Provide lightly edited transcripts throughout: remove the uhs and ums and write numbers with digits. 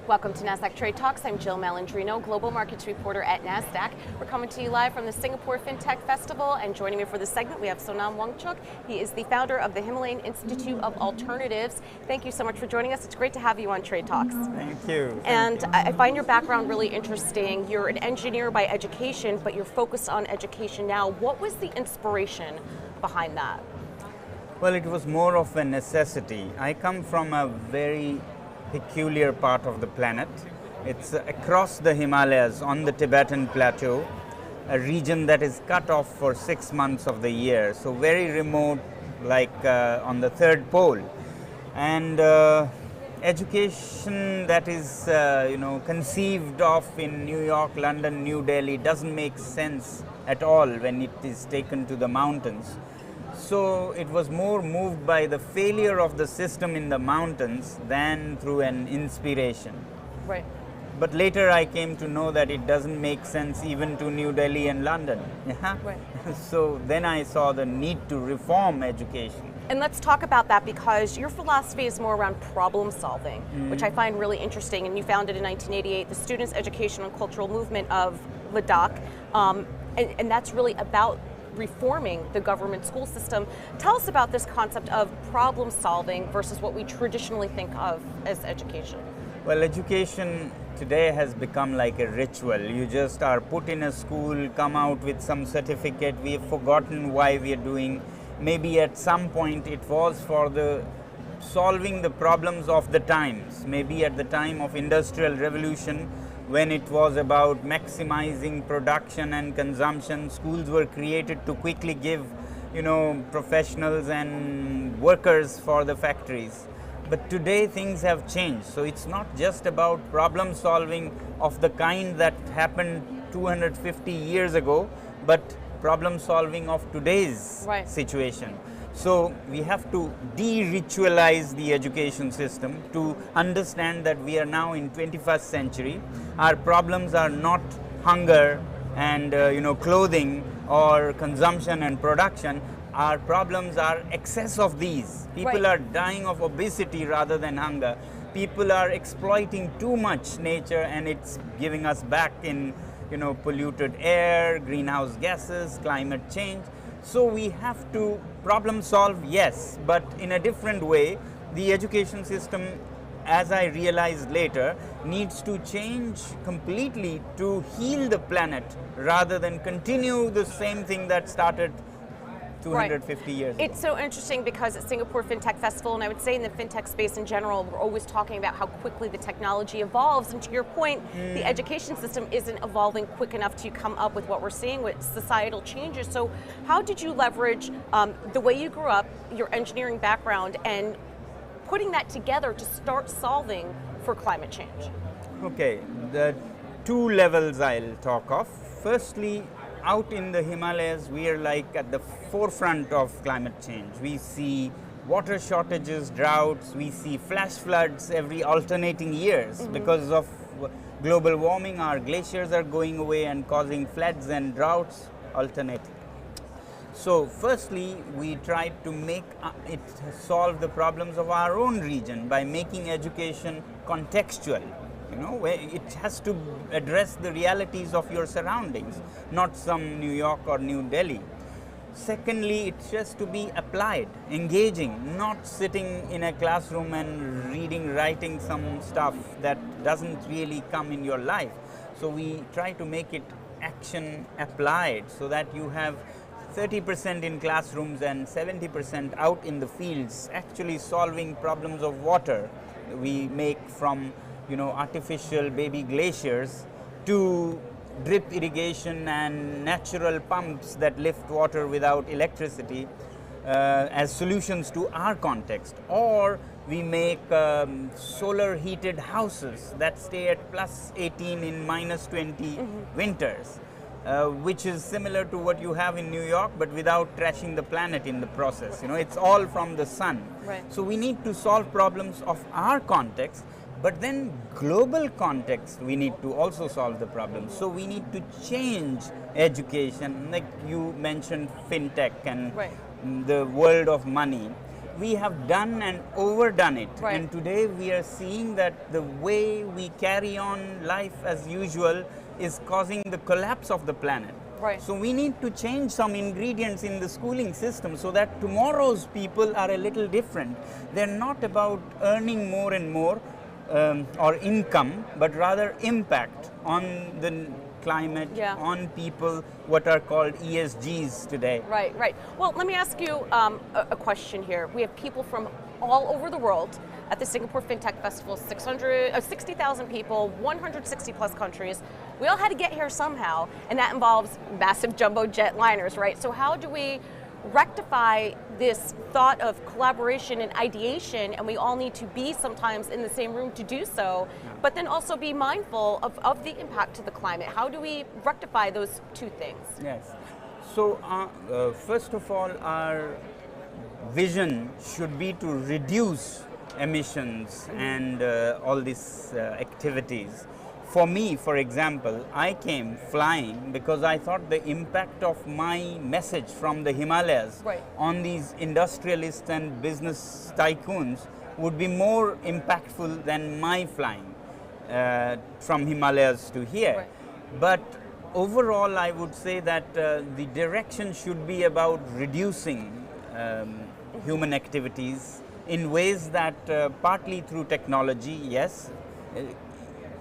Welcome to Nasdaq Trade Talks. I'm Jill Malandrino, Global Markets Reporter at Nasdaq. We're coming to you live from the Singapore Fintech Festival, and joining me for this segment we have Sonam Wangchuk. He is the founder of the Himalayan Institute of Alternatives. Thank you so much for joining us. It's great to have you on Trade Talks. Thank you. And I find your background really interesting. You're an engineer by education, but you're focused on education now. What was the inspiration behind that? Well, it was more of a necessity. I come from a very peculiar part of the planet. It's across the Himalayas on the Tibetan plateau, a region that is cut off for 6 months of the year, so very remote, like on the third pole. And education that is conceived of in New York, London, New Delhi doesn't make sense at all when it is taken to the mountains. So it was more moved by the failure of the system in the mountains than through an inspiration. Right. But later I came to know that it doesn't make sense even to New Delhi and London. Right. So then I saw the need to reform education. And let's talk about that, because your philosophy is more around problem solving, which I find really interesting. And you founded in 1988 the Students' Educational and Cultural Movement of Ladakh, and that's really about reforming the government school system. Tell us about this concept of problem solving versus what we traditionally think of as education. Well, education today has become like a ritual. You just are put in a school, come out with some certificate. We have forgotten why we are doing. Maybe at some point it was for the solving the problems of the times. Maybe at the time of Industrial Revolution, when it was about maximizing production and consumption, schools were created to quickly give, professionals and workers for the factories. But today things have changed. So it's not just about problem solving of the kind that happened 250 years ago, but problem solving of today's situation. So we have to de-ritualize the education system to understand that we are now in 21st century. Our problems are not hunger and clothing or consumption and production. Our problems are excess of these. People are dying of obesity rather than hunger. People are exploiting too much nature, and it's giving us back in polluted air, greenhouse gases, climate change. So we have to problem solve, yes, but in a different way. The education system, as I realized later, needs to change completely to heal the planet rather than continue the same thing that started 250 years ago. It's so interesting because at Singapore Fintech Festival, and I would say in the fintech space in general, we're always talking about how quickly the technology evolves. And to your point, the education system isn't evolving quick enough to come up with what we're seeing with societal changes. So how did you leverage the way you grew up, your engineering background, and putting that together to start solving for climate change? Okay, the two levels I'll talk of. Firstly, out in the Himalayas, we are like at the forefront of climate change. We see water shortages, droughts, we see flash floods every alternating years. Because of global warming. Our glaciers are going away and causing floods and droughts alternating. So firstly, we tried to make it solve the problems of our own region by making education contextual. Where it has to address the realities of your surroundings, not some New York or New Delhi. Secondly, it has to be applied, engaging, not sitting in a classroom and reading, writing some stuff that doesn't really come in your life. So we try to make it action applied so that you have 30% in classrooms and 70% out in the fields, actually solving problems of water. We make from artificial baby glaciers to drip irrigation and natural pumps that lift water without electricity as solutions to our context. Or we make solar heated houses that stay at plus 18 in minus 20 winters, which is similar to what you have in New York, but without trashing the planet in the process. It's all from the sun. So we need to solve problems of our context. But then global context, we need to also solve the problem. So we need to change education, like you mentioned fintech and the world of money. we have done and overdone it. Right. And today we are seeing that the way we carry on life as usual is causing the collapse of the planet. Right. So we need to change some ingredients in the schooling system so that tomorrow's people are a little different. They're not about earning more and more or income, but rather impact on the climate, on people, what are called ESGs today. Right, right. Well, let me ask you a question here. We have people from all over the world at the Singapore Fintech Festival, 60,000 people, 160 plus countries. We all had to get here somehow, and that involves massive jumbo jet liners, right? So how do we rectify this thought of collaboration and ideation, and we all need to be sometimes in the same room to do so, but then also be mindful of the impact to the climate? How do we rectify those two things? Yes. So first of all, our vision should be to reduce emissions and all these activities. For me, for example, I came flying because I thought the impact of my message from the Himalayas on these industrialists and business tycoons would be more impactful than my flying from Himalayas to here. But overall, I would say that the direction should be about reducing human activities in ways that partly through technology, yes,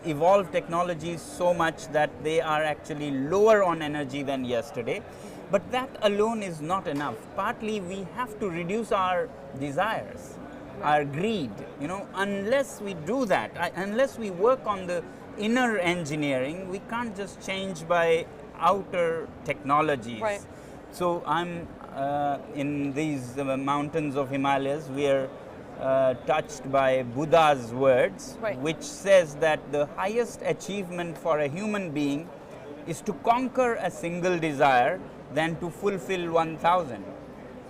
evolve technologies so much that they are actually lower on energy than yesterday. But that alone is not enough. Partly we have to reduce our desires, our greed. You know, unless we do that, unless we work on the inner engineering, we can't just change by outer technologies. So I'm in these mountains of Himalayas, we are touched by Buddha's words, which says that the highest achievement for a human being is to conquer a single desire than to fulfill 1,000.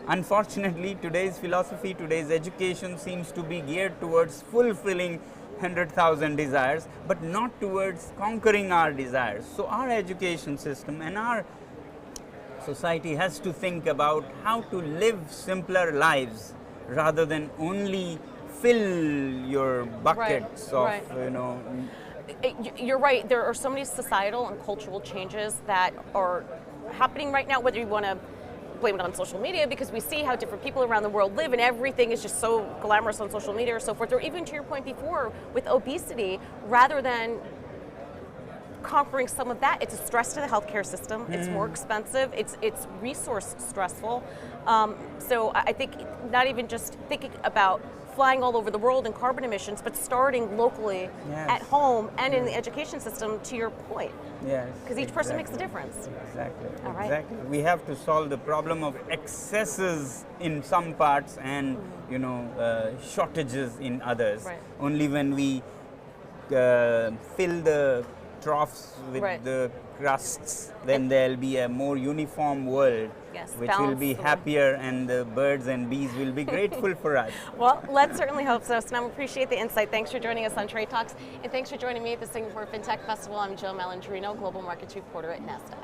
Unfortunately, today's philosophy, today's education seems to be geared towards fulfilling 100,000 desires, but not towards conquering our desires. So our education system and our society has to think about how to live simpler lives rather than only fill your buckets of, you know. You're right. There are so many societal and cultural changes that are happening right now, whether you want to blame it on social media because we see how different people around the world live and everything is just so glamorous on social media or so forth, or even to your point before with obesity, rather than conquering some of that, it's a stress to the healthcare system. It's more expensive. It's resource stressful. So I think not even just thinking about flying all over the world and carbon emissions, but starting locally at home and in the education system. To your point, because each person makes a difference. Exactly. All right. Exactly. We have to solve the problem of excesses in some parts and you know shortages in others. Only when we fill the troughs with the crusts, then there'll be a more uniform world, which will be happier, and the birds and bees will be grateful for us. Well, let's certainly hope so. Sonam, appreciate the insight. Thanks for joining us on Trade Talks, and thanks for joining me at the Singapore Fintech Festival. I'm Jill Malandrino, Global Markets Reporter at Nasdaq.